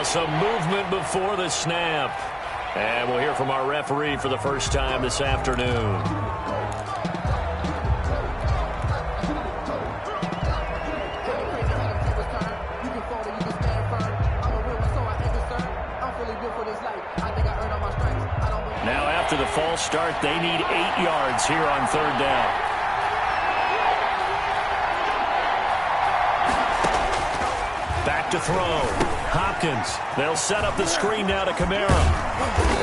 Now some movement before the snap. And we'll hear from our referee for the first time this afternoon. Now after the false start, they need 8 yards here on third down. Back to throw. Hopkins. They'll set up the screen now to Kamara.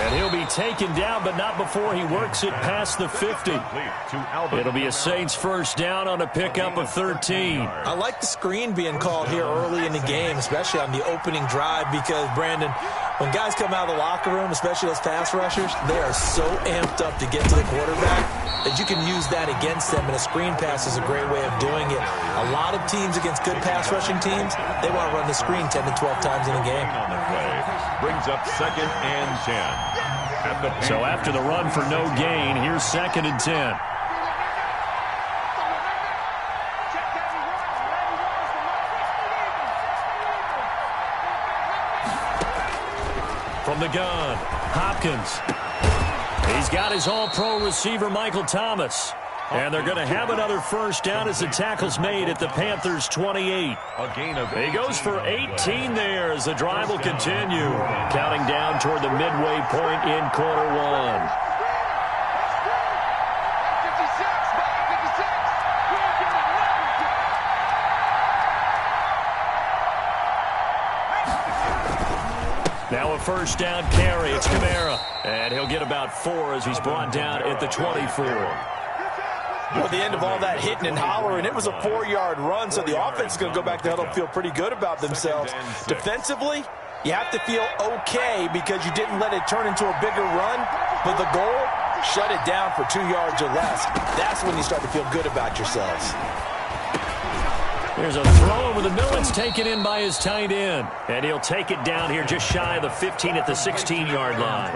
And he'll be taken down, but not before he works it past the 50. It'll be a Saints first down on a pickup of 13. I like the screen being called here early in the game, especially on the opening drive, because, Brandon, when guys come out of the locker room, especially those pass rushers, they are so amped up to get to the quarterback that you can use that against them, and a screen pass is a great way of doing it. A lot of teams against good pass rushing teams, they want to run the screen 10 to 12 times in a game. On the play brings up 2nd and 10. So after the run for no gain, here's 2nd and 10. From the gun, Hopkins. He's got his all-pro receiver, Michael Thomas. And they're going to have another first down as the tackle's made at the Panthers' 28. He goes for 18 there as the drive will continue. Counting down toward the midway point in quarter one. Now a first down carry. It's Kamara. And he'll get about 4 as he's brought down at the 24. Well, at the end of all that hitting and hollering, it was a 4-yard run, so the offense is going to go back to huddle and feel pretty good about themselves. Defensively, you have to feel okay because you didn't let it turn into a bigger run, but the goal, shut it down for 2 yards or less. That's when you start to feel good about yourselves. There's a throw over the middle. It's taken in by his tight end. And he'll take it down here just shy of the 15 at the 16-yard line.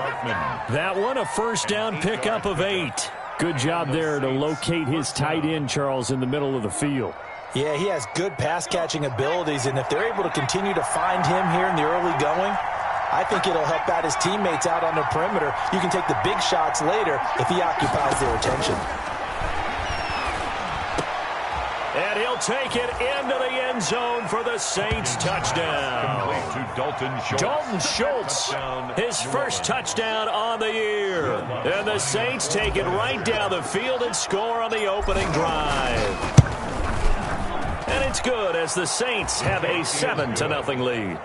That one, a first down pickup of 8. Good job there to locate his tight end, Charles, in the middle of the field. Yeah, he has good pass-catching abilities, and if they're able to continue to find him here in the early going, I think it'll help out his teammates out on the perimeter. You can take the big shots later if he occupies their attention. And he'll take it into the end zone for the Saints touchdown. Dalton Schultz, his first touchdown on the year. And the Saints take it right down the field and score on the opening drive. And it's good as the Saints have a 7-0 lead.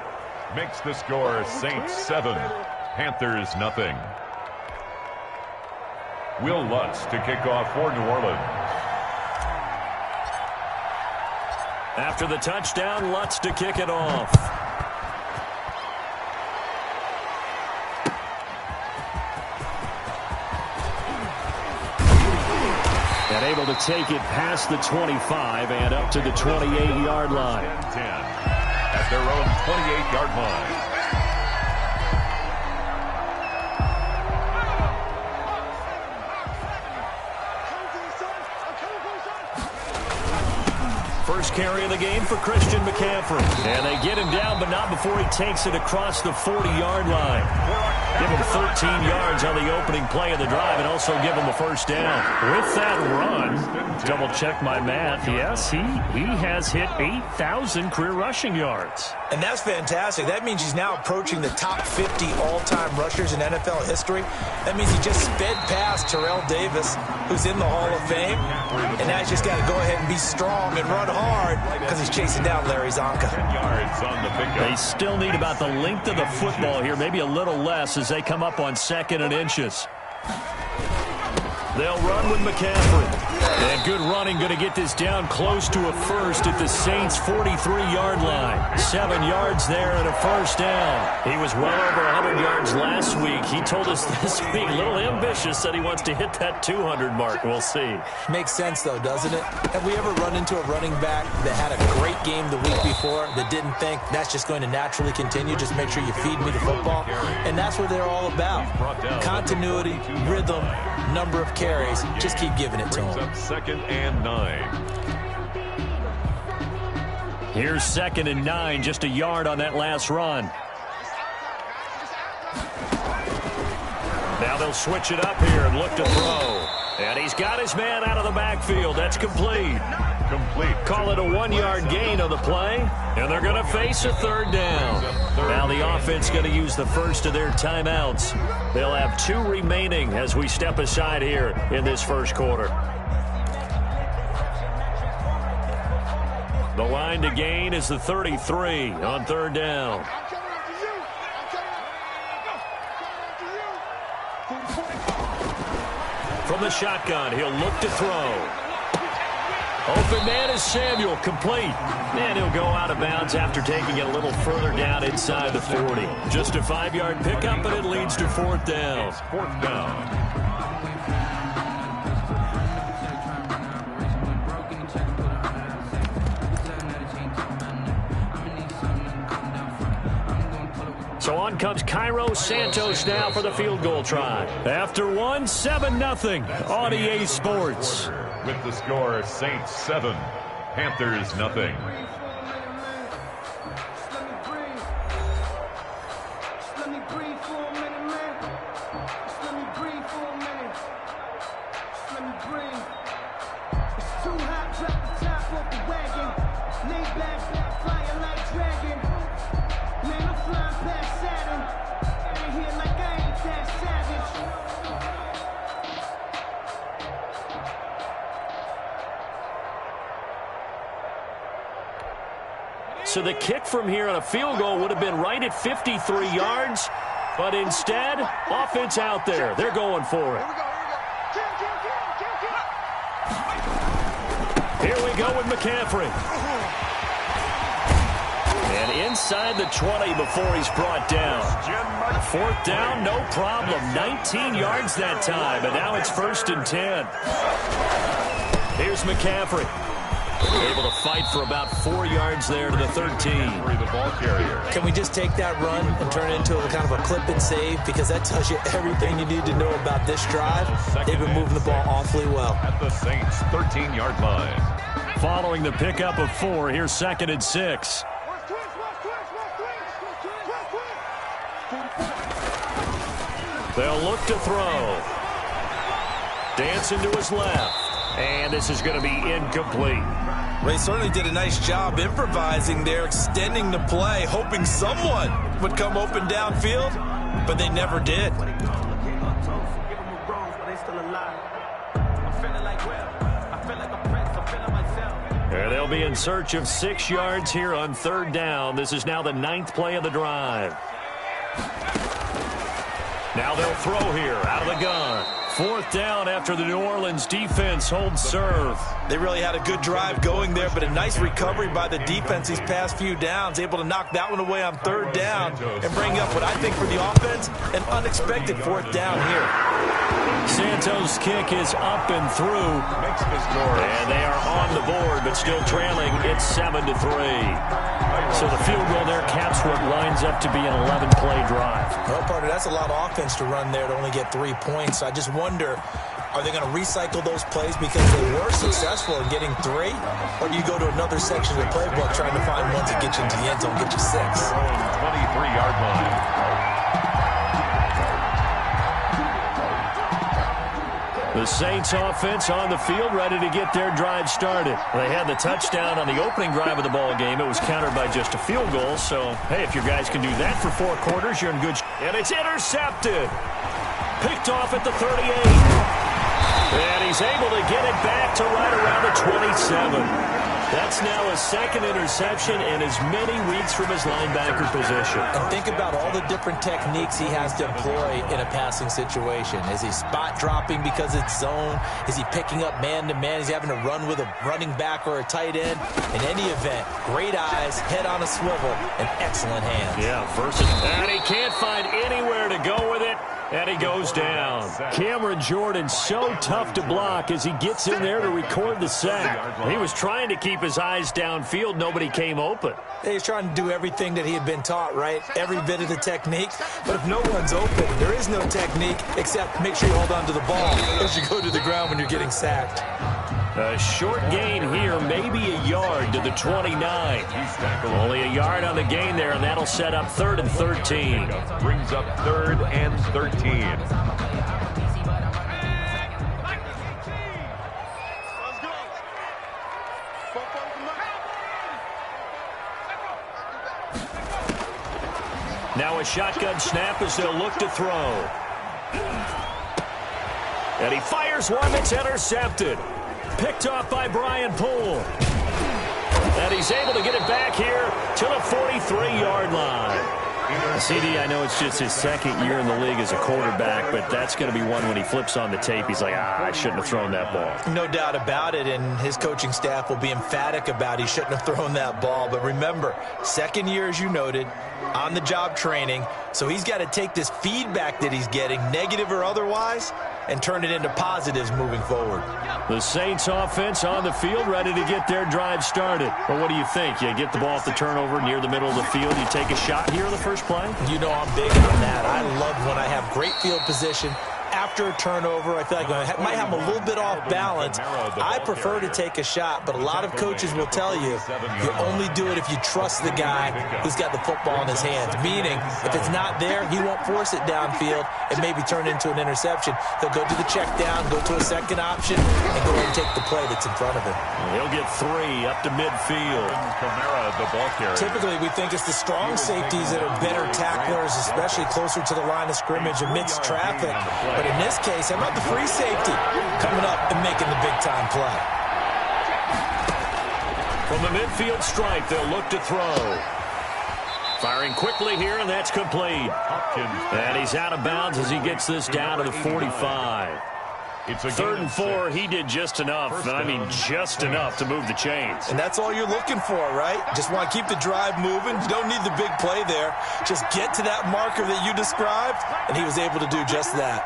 Makes the score Saints 7, Panthers 0. Will Lutz to kick off for New Orleans. After the touchdown, Lutz to kick it off. And able to take it past the 25 and up to the 28-yard line. 10 at their own 28-yard line. First carry of the game for Christian McCaffrey. And they get him down, but not before he takes it across the 40-yard line. Give him 13 yards on the opening play of the drive and also give him a first down. With that run, double-check my math, yes, he has hit 8,000 career rushing yards. And that's fantastic. That means he's now approaching the top 50 all-time rushers in NFL history. That means he just sped past Terrell Davis, who's in the Hall of Fame. And now he's just got to go ahead and be strong and run hard because he's chasing down Larry Zonka. They still need about the length of the football here, maybe a little less as they come up on 2nd and inches. They'll run with McCaffrey. And good running, going to get this down close to a first at the Saints' 43-yard line. 7 yards there and a first down. He was well over 100 yards last week. He told us this week, a little ambitious, that he wants to hit that 200 mark. We'll see. Makes sense, though, doesn't it? Have we ever run into a running back that had a great game the week before that didn't think that's just going to naturally continue? Just make sure you feed me the football. And that's what they're all about. Continuity, rhythm, number of carries. Just keep giving it to them. 2nd and 9. Here's 2nd and 9, just a yard on that last run. Now they'll switch it up here and look to throw. And he's got his man out of the backfield. That's complete. Call it a 1-yard gain on the play. And they're going to face a third down. Now the offense going to use the first of their timeouts. They'll have 2 remaining as we step aside here in this first quarter. The line to gain is the 33 on third down. From the shotgun, he'll look to throw. Open man is Samuel, complete. And he'll go out of bounds after taking it a little further down inside the 40. Just a 5-yard pickup, and it leads to fourth down. Fourth down. So on comes Cairo Santos now for the field goal try. After 1, 7-0 on EA Sports. With the score, Saints 7, Panthers nothing. So the kick from here on a field goal would have been right at 53 yards, but instead, offense out there. They're going for it. Here we go with McCaffrey. And inside the 20 before he's brought down. Fourth down, no problem. 19 yards that time, and now it's 1st and 10. Here's McCaffrey. Able to fight for about 4 yards there to the 13. The ball carrier. Can we just take that run and turn it into a kind of a clip and save? Because that tells you everything you need to know about this drive. They've been moving the ball awfully well. At the Saints' 13-yard line. Following the pickup of 4, here's 2nd and 6. They'll look to throw. Dancing to his left. And this is going to be incomplete. They certainly did a nice job improvising there, extending the play, hoping someone would come open downfield, but they never did. And they'll be in search of 6 yards here on third down. This is now the 9th play of the drive. Now they'll throw here out of the gun. Fourth down after the New Orleans defense holds serve. They really had a good drive going there, but a nice recovery by the defense these past few downs, able to knock that one away on third down and bring up what I think for the offense, an unexpected fourth down here. Santos' kick is up and through. Makes the score. And they are on the board, but still trailing. It's 7-3. So the field goal there caps what lines up to be an 11-play drive. Well, partner, that's a lot of offense to run there to only get 3 points. I just wonder, are they going to recycle those plays because they were successful in getting 3? Or do you go to another section of the playbook trying to find one to get you into the end zone, get you 6? 23-yard line. The Saints offense on the field, ready to get their drive started. They had the touchdown on the opening drive of the ball game. It was countered by just a field goal. So, hey, if your guys can do that for 4 quarters, you're in good shape. And it's intercepted. Picked off at the 38. And he's able to get it back to right around the 27. That's now his 2nd interception in as many weeks from his linebacker position. And think about all the different techniques he has to employ in a passing situation. Is he spot dropping because it's zone? Is he picking up man-to-man? Is he having to run with a running back or a tight end? In any event, great eyes, head on a swivel, and excellent hands. Yeah, versatile. And he can't find anywhere to go with it. And he goes down. Cameron Jordan so tough to block as he gets in there to record the sack. He was trying to keep his eyes downfield. Nobody came open. He's trying to do everything that he had been taught, right? Every bit of the technique. But if no one's open, there is no technique except make sure you hold on to the ball as you go to the ground when you're getting sacked. A short gain here, maybe a yard to the 29. Only a yard on the gain there, and that'll set up 3rd and 13. Brings up 3rd and 13. Now a shotgun snap as they'll look to throw. And he fires one that's intercepted. Picked off by Brian Poole. And he's able to get it back here to the 43-yard line. CD, I know it's just his 2nd year in the league as a quarterback, but that's going to be one when he flips on the tape. He's like, I shouldn't have thrown that ball. No doubt about it, and his coaching staff will be emphatic about he shouldn't have thrown that ball. But remember, 2nd year, as you noted, on-the-job training, so he's got to take this feedback that he's getting, negative or otherwise, and turn it into positives moving forward. The Saints offense on the field, ready to get their drive started. Well, what do you think? You get the ball off the turnover near the middle of the field, you take a shot here in the first play? You know I'm big on that. I love when I have great field position after a turnover. I feel like I might have a little bit off balance. I prefer to take a shot, but a lot of coaches will tell you you only do it if you trust the guy who's got the football in his hands. Meaning, if it's not there, he won't force it downfield and maybe turn it into an interception. He'll go to the check down, go to a second option, and go ahead and take the play that's in front of him. He'll get 3 up to midfield. The ball carrier. Typically, we think it's the strong safeties that are better tacklers, especially closer to the line of scrimmage amidst traffic. But in this case, how about the free safety coming up and making the big-time play? From the midfield stripe, they'll look to throw. Firing quickly here, and that's complete. And he's out of bounds as he gets this down to the 45. It's a 3rd and 4, he did just enough, and I mean just enough to move the chains. And that's all you're looking for, right? Just want to keep the drive moving. You don't need the big play there. Just get to that marker that you described, and he was able to do just that.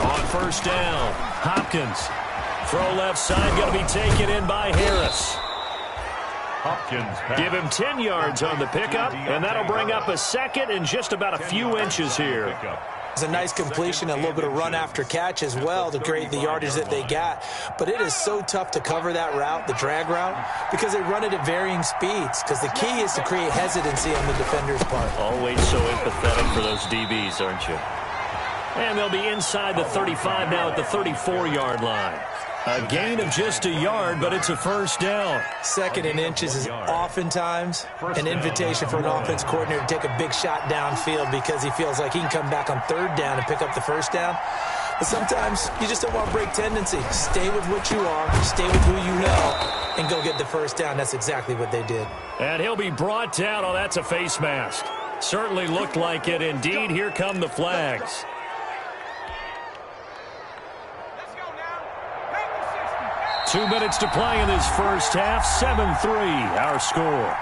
On 1st down, Hopkins. Throw left side, going to be taken in by Harris. Hopkins Give him 10 yards on the pickup, and that'll bring up a 2nd and just about a few inches here. It's a nice completion, a little bit of run after catch as well to create the yardage that they got. But it is so tough to cover that route, the drag route, because they run it at varying speeds. Because the key is to create hesitancy on the defender's part. Always so empathetic for those DBs, aren't you? And they'll be inside the 35 now at the 34-yard line. A gain of just a yard, but it's a 1st down. 2nd and inches is oftentimes an invitation for an offense coordinator to take a big shot downfield because he feels like he can come back on 3rd down and pick up the 1st down. But sometimes you just don't want to break tendency. Stay with what you are, stay with who you know, and go get the 1st down. That's exactly what they did. And he'll be brought down. Oh, that's a face mask. Certainly looked like it. Indeed, here come the flags. 2 minutes to play in this first half. 7-3, our score.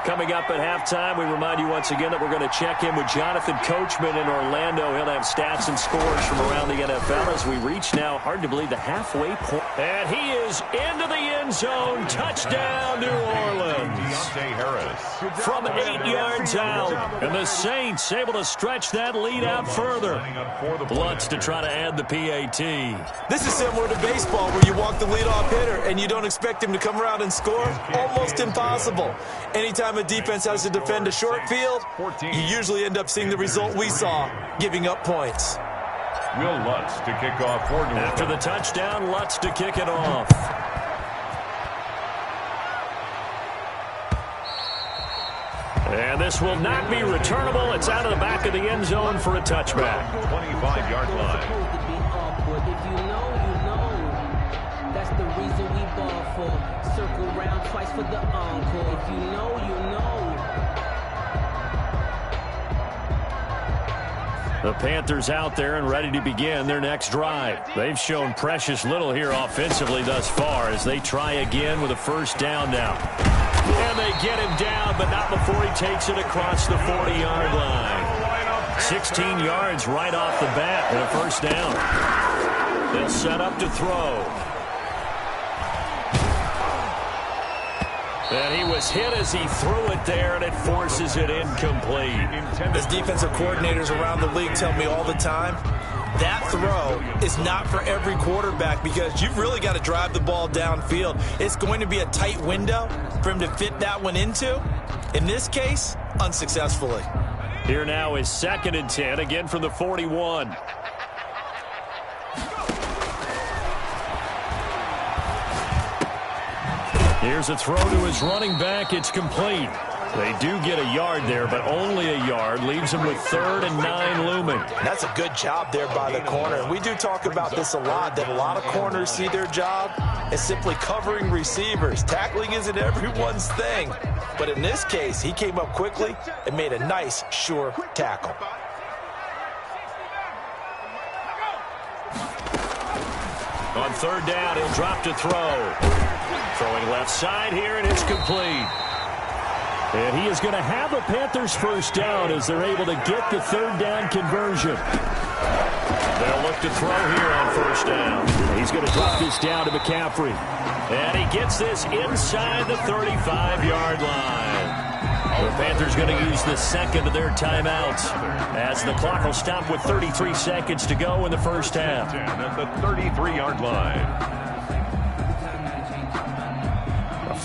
Coming up at halftime, we remind you once again that we're going to check in with Jonathan Coachman in Orlando. He'll have stats and scores from around the NFL as we reach now, hard to believe, the halfway point. And he is into the end zone. Touchdown, New Orleans. From 8 yards out. And the Saints able to stretch that lead out further. Lutz to try to add the PAT. This is similar to baseball where you walk the leadoff hitter and you don't expect him to come around and score. Almost impossible. Anytime a defense has to defend a short field, you usually end up seeing the result we saw, giving up points. Will Lutz to kick off for New Orleans. After the touchdown, Lutz to kick it off. And this will not be returnable. It's out of the back of the end zone for a touchback. 25-yard line. If you know, you know. That's the reason we ball for. Circle round twice for the encore. If you know, you know. The Panthers out there and ready to begin their next drive. They've shown precious little here offensively thus far as they try again with a 1st down now. And they get him down, but not before he takes it across the 40-yard line. 16 yards right off the bat and a 1st down. They'll set up to throw. And he was hit as he threw it there, and it forces it incomplete. As defensive coordinators around the league tell me all the time, that throw is not for every quarterback because you've really got to drive the ball downfield. It's going to be a tight window for him to fit that one into. In this case, unsuccessfully. Here now is 2nd and 10, again from the 41. Here's a throw to his running back. It's complete. They do get a yard there, but only a yard. Leaves him with 3rd and 9 looming. That's a good job there by the corner. And we do talk about this a lot, that a lot of corners see their job as simply covering receivers. Tackling isn't everyone's thing. But in this case, he came up quickly and made a nice, sure tackle. On 3rd down, he'll drop to throw. Throwing left side here, and it's complete. And he is going to have a Panthers first down as they're able to get the 3rd down conversion. They'll look to throw here on 1st down. He's going to drop this down to McCaffrey. And he gets this inside the 35-yard line. The Panthers going to use the 2nd of their timeouts as the clock will stop with 33 seconds to go in the first half. At the 33-yard line.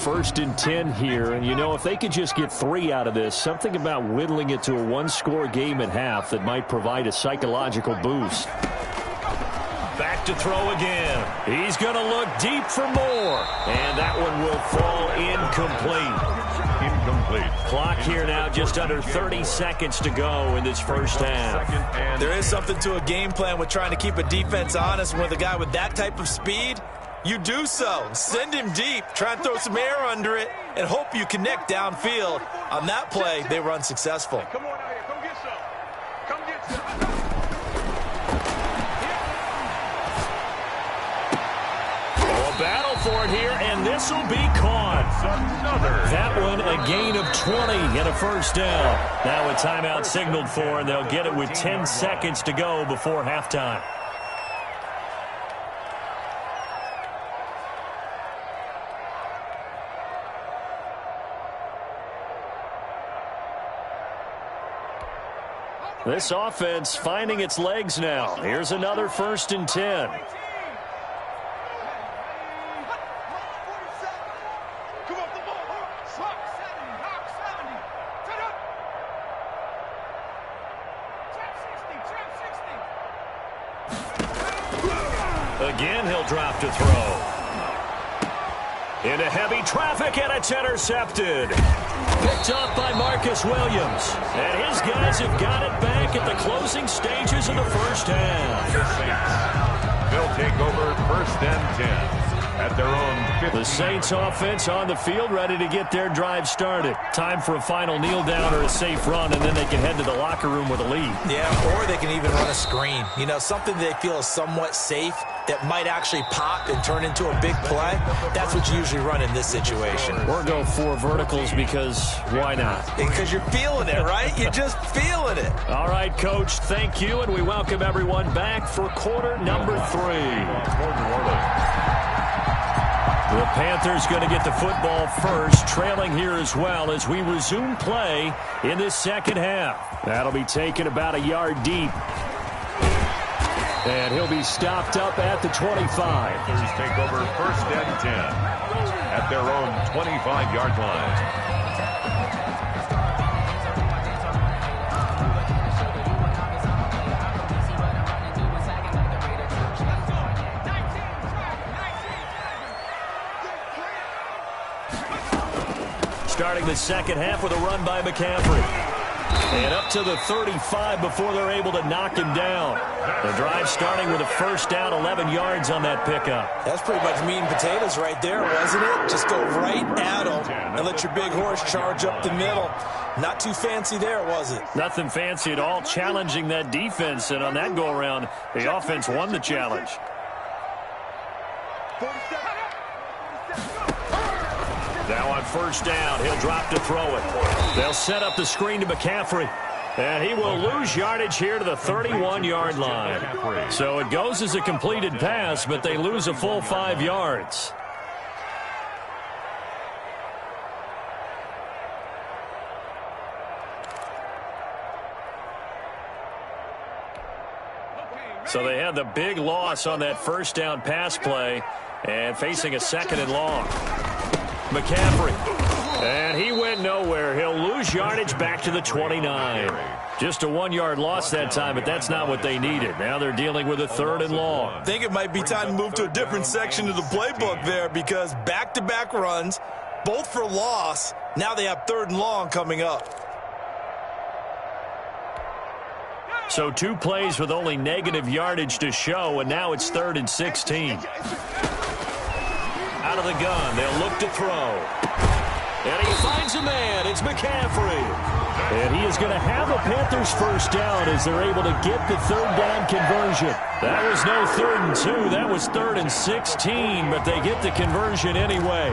1st and 10 here, and you know, if they could just get 3 out of this, something about whittling it to a 1-score game at half that might provide a psychological boost. Back to throw again. He's going to look deep for more, and that one will fall incomplete. Clock here now just under 30 seconds to go in this first half. There is something to a game plan with trying to keep a defense honest with a guy with that type of speed. You do so. Send him deep. Try and throw some air under it and hope you connect downfield. On that play, they were unsuccessful. Come on out here. Come get some. Come get some. A battle for it here, and this will be caught. That one a gain of 20 and a first down. Now a timeout signaled for, and they'll get it with 10 seconds to go before halftime. This offense finding its legs now. Here's another 1st and 10. Again, he'll drop to throw. Into heavy traffic, and it's intercepted. Picked off by Marcus Williams. And his guys have got it back at the closing stages of the first half. They'll take over 1st and 10 at their own 50. The Saints offense on the field, ready to get their drive started. Time for a final kneel down or a safe run, and then they can head to the locker room with a lead. Yeah, or they can even run a screen. You know, something they feel is somewhat safe that might actually pop and turn into a big play. That's what you usually run in this situation. Or go 4 verticals because why not? Because you're feeling it, right? You're just feeling it. All right, Coach, thank you, and we welcome everyone back for quarter number 3. The Panthers going to get the football first, trailing here as well as we resume play in this second half. That'll be taken about a yard deep. And he'll be stopped up at the 25. Panthers take over 1st and 10 at their own 25-yard line. Starting the second half with a run by McCaffrey. And up to the 35 before they're able to knock him down. The drive starting with a first down, 11 yards on that pickup. That's pretty much meat and potatoes right there, wasn't it? Just go right at them and let your big horse charge up the middle. Not too fancy there, was it? Nothing fancy at all, challenging that defense. And on that go-around, the offense won the challenge. Now on first down, he'll drop to throw it. They'll set up the screen to McCaffrey. And he will lose yardage here to the 31-yard line. So it goes as a completed pass, but they lose a full 5 yards. So they had the big loss on that first down pass play and facing a 2nd and long. McCaffrey. And he went nowhere. He'll lose yardage back to the 29. Just a 1-yard loss that time, but that's not what they needed. Now they're dealing with a 3rd and long. I think it might be time to move to a different section of the playbook there because back-to-back runs, both for loss. Now they have 3rd and long coming up. So 2 plays with only negative yardage to show, and now it's 3rd and 16. Out of the gun, they'll look to throw. And he finds a man. It's McCaffrey. And he is going to have a Panthers first down as they're able to get the 3rd down conversion. That was no 3rd and 2. That was 3rd and 16, but they get the conversion anyway.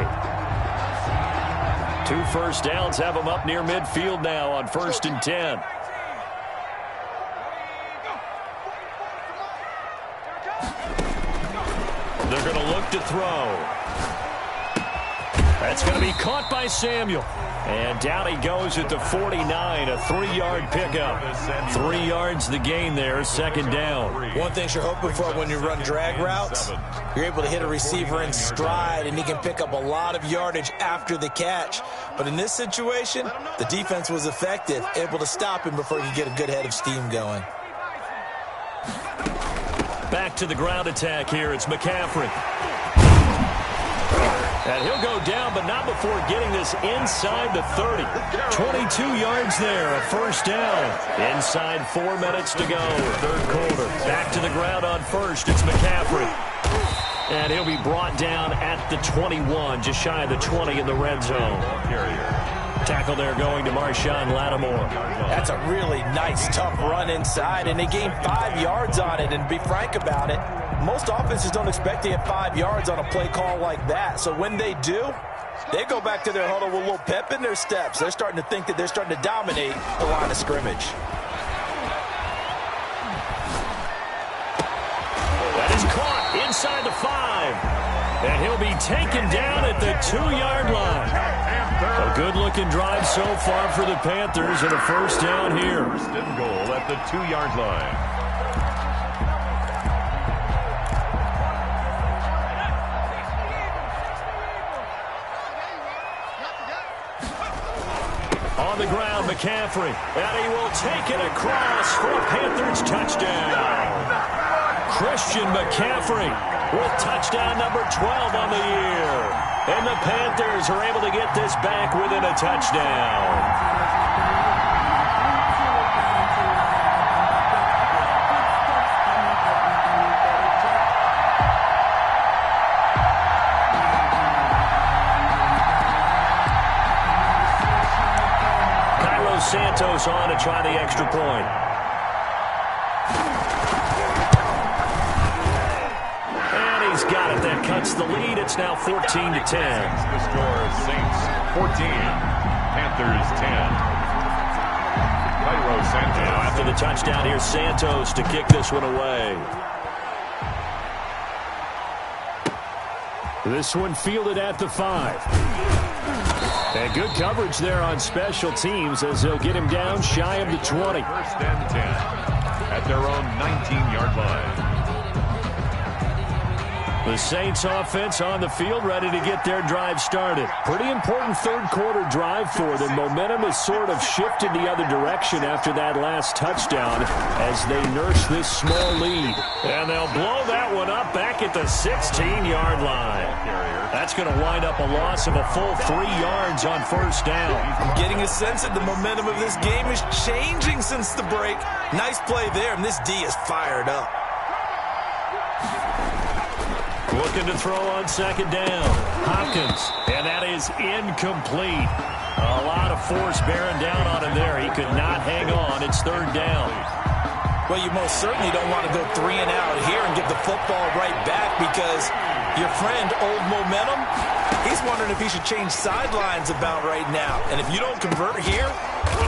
2 first downs have them up near midfield now on 1st and 10. They're going to look to throw. That's going to be caught by Samuel. And down he goes at the 49, a 3-yard pickup. 3 yards the gain there, 2nd down. One thing you're hoping for when you run drag routes, you're able to hit a receiver in stride, and he can pick up a lot of yardage after the catch. But in this situation, the defense was effective, able to stop him before he could get a good head of steam going. Back to the ground attack here. It's McCaffrey. And he'll go down, but not before getting this inside the 30. 22 yards there, a first down. Inside 4 minutes to go, 3rd quarter. Back to the ground on 1st. It's McCaffrey. And he'll be brought down at the 21, just shy of the 20 in the red zone. Tackle there going to Marshawn Lattimore. That's a really nice, tough run inside, and they gained 5 yards on it. And to be frank about it, most offenses don't expect to get 5 yards on a play call like that. So when they do, they go back to their huddle with a little pep in their steps. They're starting to think that they're starting to dominate the line of scrimmage. That is caught inside the 5. And he'll be taken down at the 2-yard line. A good-looking drive so far for the Panthers and a first down here. 1st and goal at the 2-yard line. On the ground, McCaffrey. And he will take it across for a Panthers touchdown. Christian McCaffrey with touchdown number 12 on the year. And the Panthers are able to get this back within a touchdown. Santos on to try the extra point. And he's got it. That cuts the lead. It's now 14-10. The score, Saints 14, Panthers 10. Cairo Santos. Now after the touchdown, here's Santos to kick this one away. This one fielded at the 5. And good coverage there on special teams as they'll get him down shy of the 20. 1st and 10 at their own 19-yard line. The Saints offense on the field ready to get their drive started. Pretty important 3rd quarter drive for them. Momentum has sort of shifted the other direction after that last touchdown as they nurse this small lead. And they'll blow that one up back at the 16-yard line. That's going to wind up a loss of a full 3 yards on first down. I'm getting a sense that the momentum of this game is changing since the break. Nice play there, and this D is fired up. Looking to throw on 2nd down. Hopkins, and that is incomplete. A lot of force bearing down on him there. He could not hang on. It's 3rd down. Well, you most certainly don't want to go 3 and out here and give the football right back because your friend, Old Momentum, he's wondering if he should change sidelines about right now. And if you don't convert here,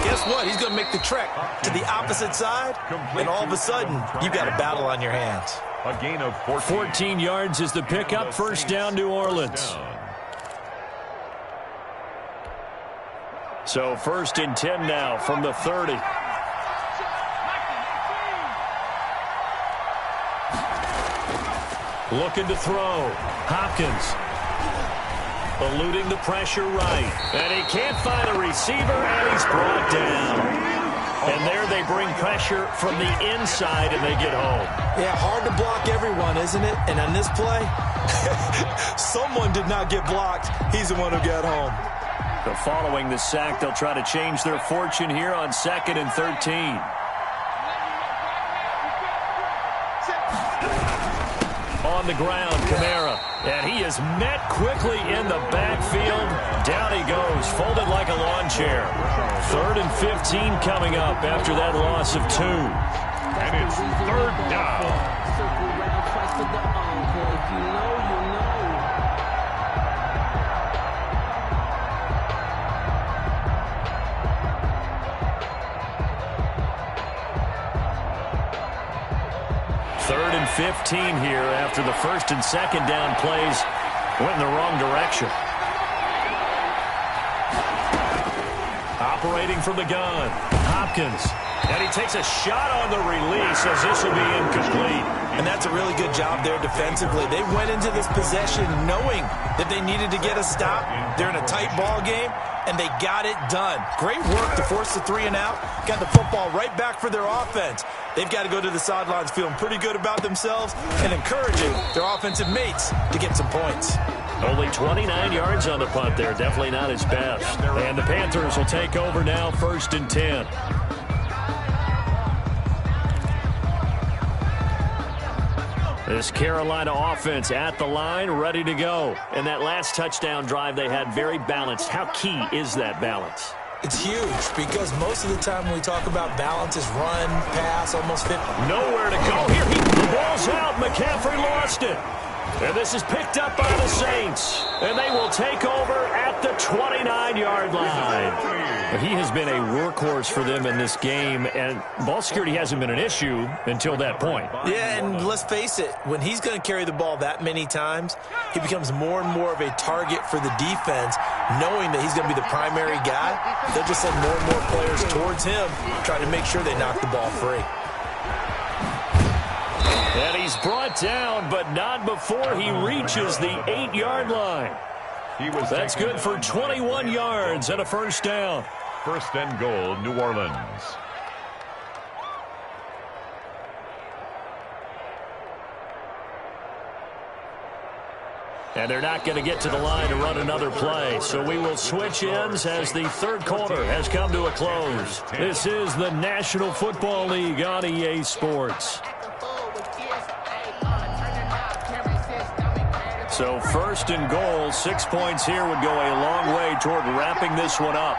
guess what? He's going to make the trek to the opposite side, and all of a sudden, you've got a battle on your hands. A gain of 14 yards is the pickup. First down, New Orleans. So 1st and 10 now from the 30. Looking to throw. Hopkins eluding the pressure right. And he can't find a receiver, and he's brought down. And there they bring pressure from the inside, and they get home. Yeah, hard to block everyone, isn't it? And on this play, someone did not get blocked. He's the one who got home. So following the sack, they'll try to change their fortune here on 2nd and 13. On the ground, Kamara. And he is met quickly in the backfield. Down he goes, folded like a lawn chair. 3rd and 15 coming up after that loss of 2. And it's 3rd down. Circle round twice for the encore. If you know, you know. Third and 15 here after the 1st and 2nd down plays went in the wrong direction. Operating from the gun, Hopkins. And he takes a shot on the release as this will be incomplete. And that's a really good job there defensively. They went into this possession knowing that they needed to get a stop. They're in a tight ball game, and they got it done. Great work to force the 3 and out. Got the football right back for their offense. They've got to go to the sidelines feeling pretty good about themselves and encouraging their offensive mates to get some points. Only 29 yards on the punt there. Definitely not his best. And the Panthers will take over now, 1st and 10. This Carolina offense at the line, ready to go. And that last touchdown drive they had very balanced. How key is that balance? It's huge because most of the time when we talk about balance is run, pass, almost fit. Nowhere to go here. The ball's out. McCaffrey lost it. And this is picked up by the Saints. And they will take over at the 29-yard line. He has been a workhorse for them in this game, and ball security hasn't been an issue until that point. Yeah, and let's face it, when he's going to carry the ball that many times, he becomes more and more of a target for the defense, knowing that he's going to be the primary guy. They'll just send more and more players towards him, trying to make sure they knock the ball free. And he's brought down, but not before he reaches the 8-yard line. That's good for 21 yards and a 1st down. 1st and goal, New Orleans. And they're not going to get to the line to run another play. So we will switch ends as the 3rd quarter has come to a close. This is the National Football League on EA Sports. So 1st and goal, 6 points here would go a long way toward wrapping this one up.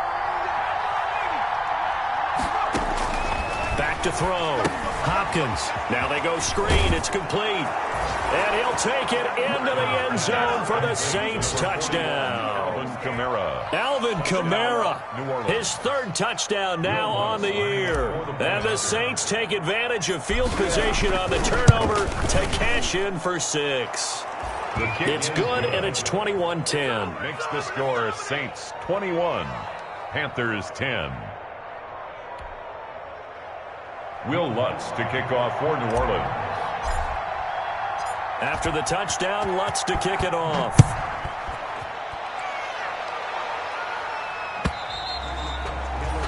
Back to throw. Hopkins. Now they go screen. It's complete. And he'll take it into the end zone for the Saints touchdown. Alvin Kamara. His 3rd touchdown now on the year. And the Saints take advantage of field position on the turnover to cash in for 6. It's good, and it's 21-10. Makes the score Saints 21, Panthers 10. Will Lutz to kick off for New Orleans. After the touchdown, Lutz to kick it off.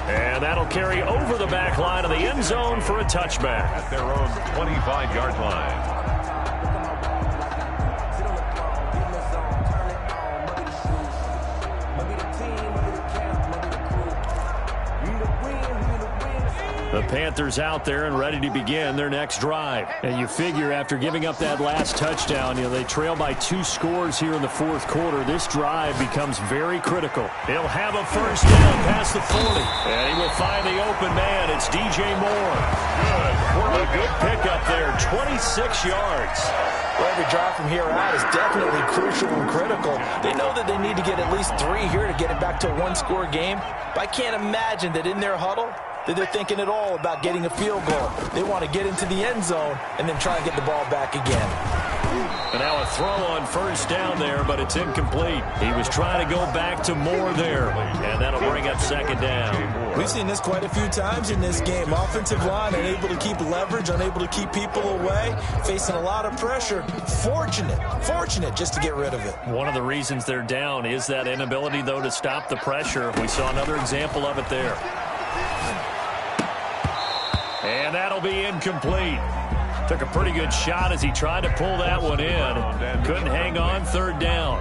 And that'll carry over the back line of the end zone for a touchback. At their own 25-yard line. The Panthers out there and ready to begin their next drive. And you figure after giving up that last touchdown, they trail by 2 scores here in the 4th quarter. This drive becomes very critical. He'll have a 1st down past the 40. And he will find the open man. It's DJ Moore. Good. A good pickup there, 26 yards. Well, every drive from here out is definitely crucial and critical. They know that they need to get at least 3 here to get it back to a 1-score game. But I can't imagine that in their huddle that they're thinking at all about getting a field goal. They want to get into the end zone and then try and get the ball back again. And now a throw on first down there, but it's incomplete. He was trying to go back to more there, and that'll bring up second down. We've seen this quite a few times in this game. Offensive line unable to keep leverage, unable to keep people away, facing a lot of pressure. Fortunate just to get rid of it. One of the reasons they're down is that inability, though, to stop the pressure. We saw another example of it there. And that'll be incomplete. Took a pretty good shot as he tried to pull that one in. Couldn't hang on, third down.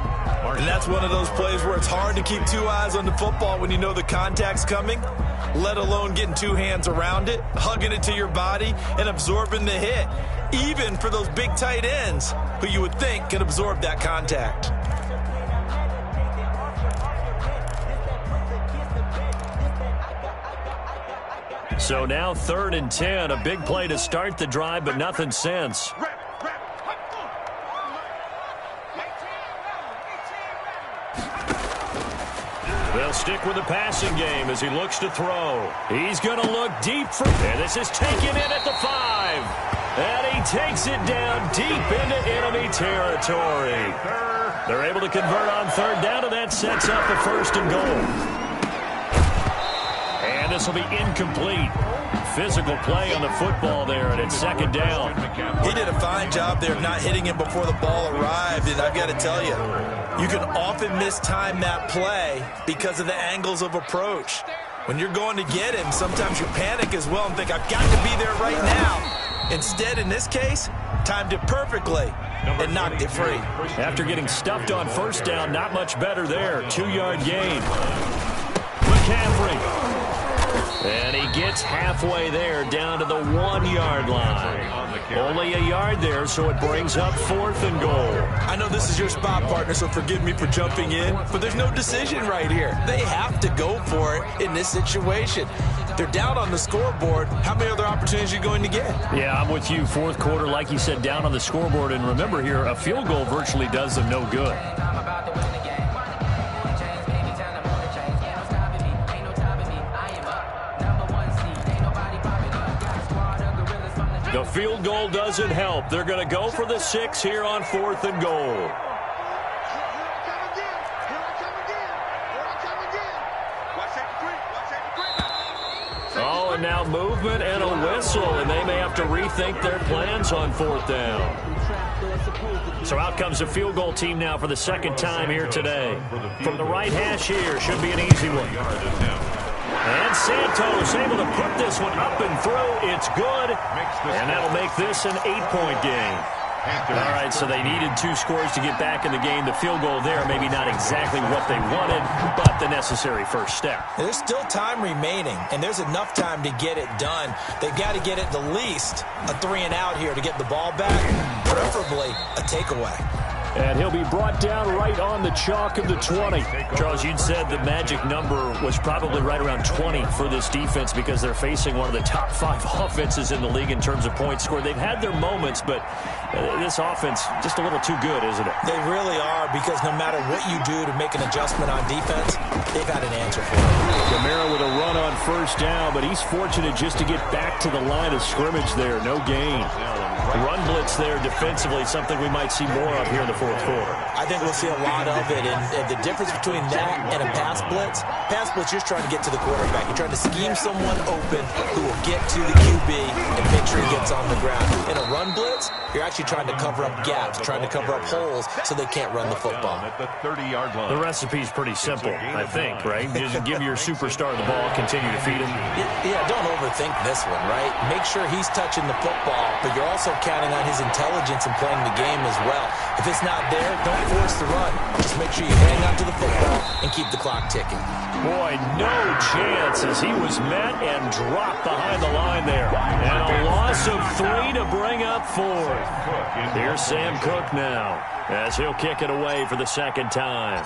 And that's one of those plays where it's hard to keep two eyes on the football when you know the contact's coming, let alone getting two hands around it, hugging it to your body, and absorbing the hit, even for those big tight ends who you would think could absorb that contact. So now 3rd and 10, a big play to start the drive, but nothing since. They'll stick with the passing game as he looks to throw. He's going to look deep for, and this is taken in at the 5. And he takes it down deep into enemy territory. They're able to convert on 3rd down, and that sets up the 1st and goal. And this will be incomplete. Physical play on the football there, and it's 2nd down. He did a fine job there of not hitting him before the ball arrived, and I've got to tell you, you can often mistime that play because of the angles of approach. When you're going to get him, sometimes you panic as well and think, I've got to be there right now. Instead, in this case, timed it perfectly and knocked it free. After getting stuffed on 1st down, not much better there. 2-yard gain. McCaffrey. And he gets halfway there, down to the 1-yard line. Only a yard there, so it brings up 4th and goal. I know this is your spot, partner, so forgive me for jumping in, but there's no decision right here. They have to go for it in this situation. They're down on the scoreboard. How many other opportunities are you going to get? Yeah, I'm with you. 4th quarter, like you said, down on the scoreboard. And remember here, a field goal virtually does them no good. The field goal doesn't help. They're going to go for the 6 here on 4th and goal. Oh, and now movement and a whistle, and they may have to rethink their plans on 4th down. So out comes the field goal team now for the 2nd time here today. From the right hash here, should be an easy one. And Santos able to put this one up and through. It's good. And that'll make this an 8-point game. All right, so they needed 2 scores to get back in the game. The field goal there, maybe not exactly what they wanted, but the necessary first step. There's still time remaining, and there's enough time to get it done. They've got to get at the least a 3-and-out here to get the ball back, preferably a takeaway. And he'll be brought down right on the chalk of the 20. Charles, you'd said the magic number was probably right around 20 for this defense because they're facing one of the top 5 offenses in the league in terms of points scored. They've had their moments, but this offense just a little too good, isn't it? They really are, because no matter what you do to make an adjustment on defense, they've had an answer for it. Kamara with a run on 1st down, but he's fortunate just to get back to the line of scrimmage there. No gain. Run blitz there defensively, something we might see more of here in the 4th quarter. I think we'll see a lot of it, and the difference between that and a pass blitz, you're just trying to get to the quarterback. You're trying to scheme someone open who will get to the QB and make sure he gets on the ground. In a run blitz, you're actually trying to cover up gaps, trying to cover up holes so they can't run the football. At the 30-yard line. The recipe's pretty simple, I think, right? Just give your superstar the ball, continue to feed him. Yeah, don't overthink this one, right? Make sure he's touching the football, but you're also counting on his intelligence in playing the game as well. If it's not there, don't force the run. Just make sure you hang on to the football and keep the clock ticking. Boy, no chance as he was met and dropped behind the line there. And a loss of 3 to bring up 4. Here's Sam Cook now as he'll kick it away for the 2nd time.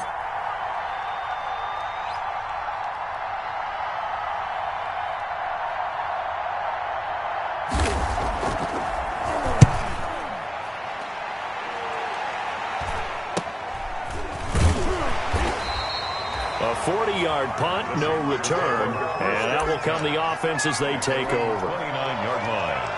A 40-yard punt, no return, and that will come the offense as they take over. 29-yard line.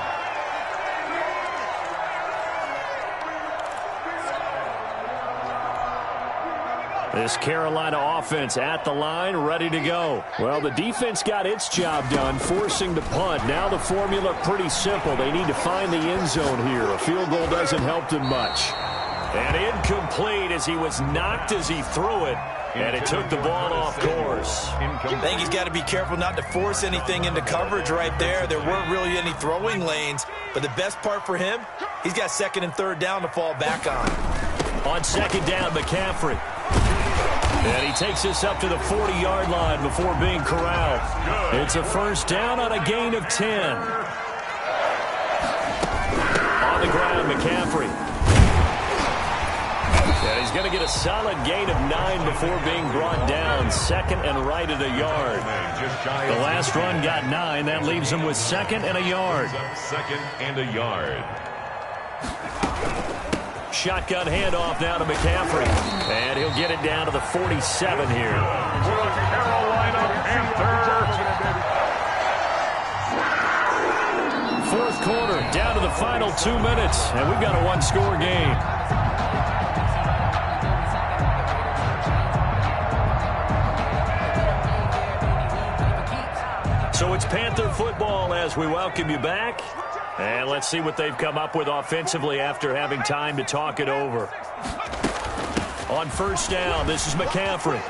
This Carolina offense at the line, ready to go. Well, the defense got its job done, forcing the punt. Now the formula pretty simple. They need to find the end zone here. A field goal doesn't help them much. And incomplete as he was knocked as he threw it. And it took the ball off course. I think he's got to be careful not to force anything into coverage right there. There weren't really any throwing lanes. But the best part for him, he's got second and third down to fall back on. On second down, McCaffrey. And he takes this up to the 40-yard line before being corralled. It's a first down on a gain of 10. On the ground, McCaffrey. And he's going to get a solid gain of 9 before being brought down. Second and right at a yard. The last run got 9. That leaves him with second and a yard. Second and a yard. Shotgun handoff now to McCaffrey. And he'll get it down to the 47 here. For the Carolina Panthers. Fourth quarter, down to the final 2 minutes. And we've got a one-score game. So it's Panther football as we welcome you back. And let's see what they've come up with offensively after having time to talk it over. On first down, this is McCaffrey.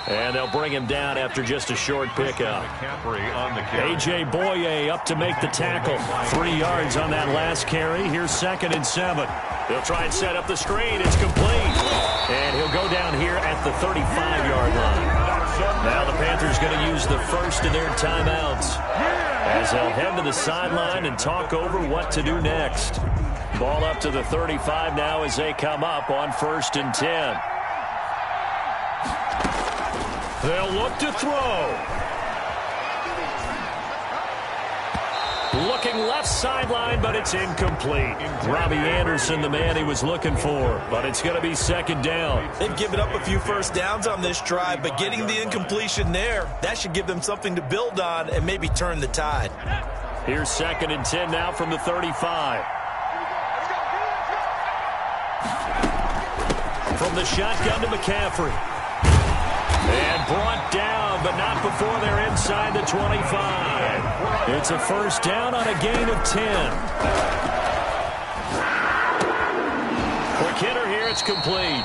And they'll bring him down after just a short pickup. A.J. Boye up to make the tackle. 3 yards on that last carry. Here's second and 7. He'll try and set up the screen. It's complete. And he'll go down here at the 35-yard line. Now the Panthers going to use the first of their timeouts as they'll head to the sideline and talk over what to do next. Ball up to the 35 now as they come up on first and 10. They'll look to throw. Looking left sideline, but it's incomplete. Robbie Anderson, the man he was looking for, but it's going to be second down. They've given up a few first downs on this drive, but getting the incompletion there, that should give them something to build on and maybe turn the tide. Here's second and 10 now from the 35. From the shotgun to McCaffrey. And brought down, but not before they're inside the 25. It's a first down on a gain of 10. Quick hitter here, it's complete.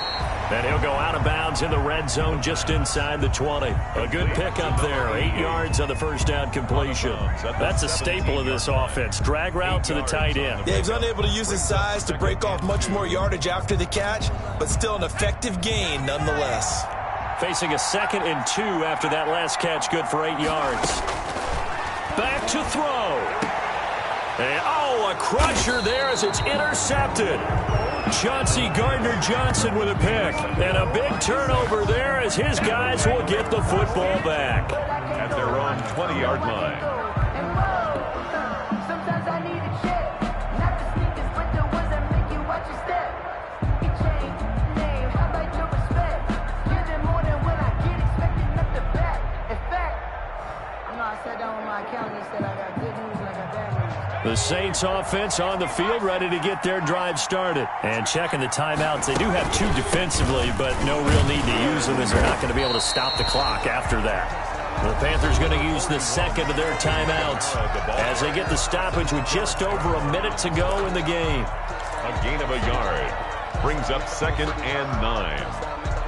And he'll go out of bounds in the red zone just inside the 20. A good pickup there, 8 yards on the first down completion. That's a staple of this offense. Drag route to the tight end. Yeah, he's unable to use his size to break off much more yardage after the catch, but still an effective gain nonetheless. Facing a second and 2 after that last catch, good for 8 yards. Back to throw. And, a crusher there as it's intercepted. Chauncey Gardner-Johnson with a pick. And a big turnover there as his guys will get the football back. At their own 20-yard line. The Saints offense on the field, ready to get their drive started. And checking the timeouts. They do have 2 defensively, but no real need to use them as they're not going to be able to stop the clock after that. The Panthers going to use the second of their timeouts as they get the stoppage with just over a minute to go in the game. A gain of a yard brings up second and 9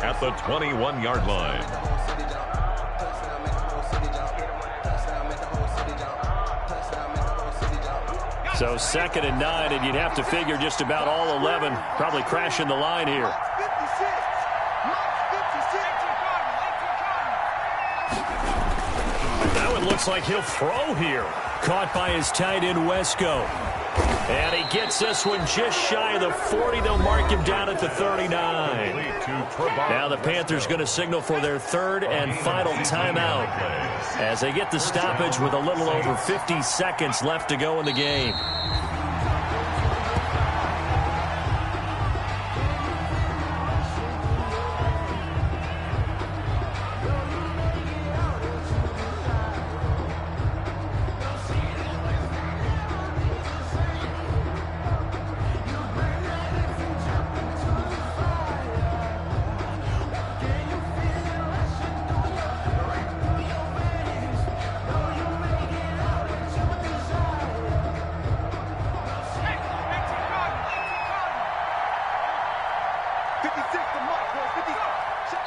at the 21-yard line. So second and 9, and you'd have to figure just about all 11 probably crashing the line here. That one looks like he'll throw here. Caught by his tight end, Wesco. And he gets this one just shy of the 40. They'll mark him down at the 39. Now the Panthers going to signal for their third and final timeout as they get the stoppage with a little over 50 seconds left to go in the game.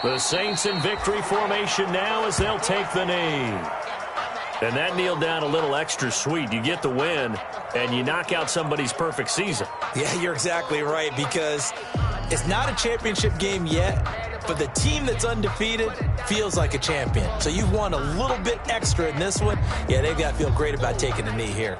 The Saints in victory formation now as they'll take the knee. And that kneel down a little extra sweet. You get the win, and you knock out somebody's perfect season. Yeah, you're exactly right, because it's not a championship game yet, but the team that's undefeated feels like a champion. So you've won a little bit extra in this one. Yeah, they've got to feel great about taking the knee here.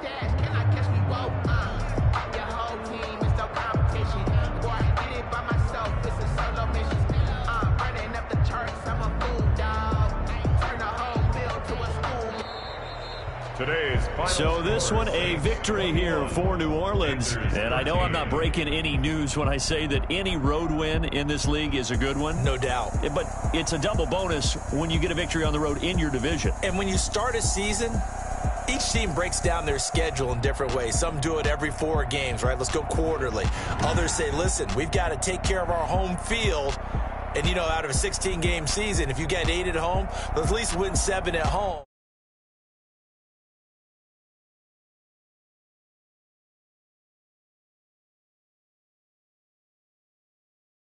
So this one, a victory here for New Orleans. And I know I'm not breaking any news when I say that any road win in this league is a good one. No doubt. But it's a double bonus when you get a victory on the road in your division. And when you start a season, each team breaks down their schedule in different ways. Some do it every 4 games, right? Let's go quarterly. Others say, listen, we've got to take care of our home field. And, you know, out of a 16-game season, if you get 8 at home, let's at least win 7 at home.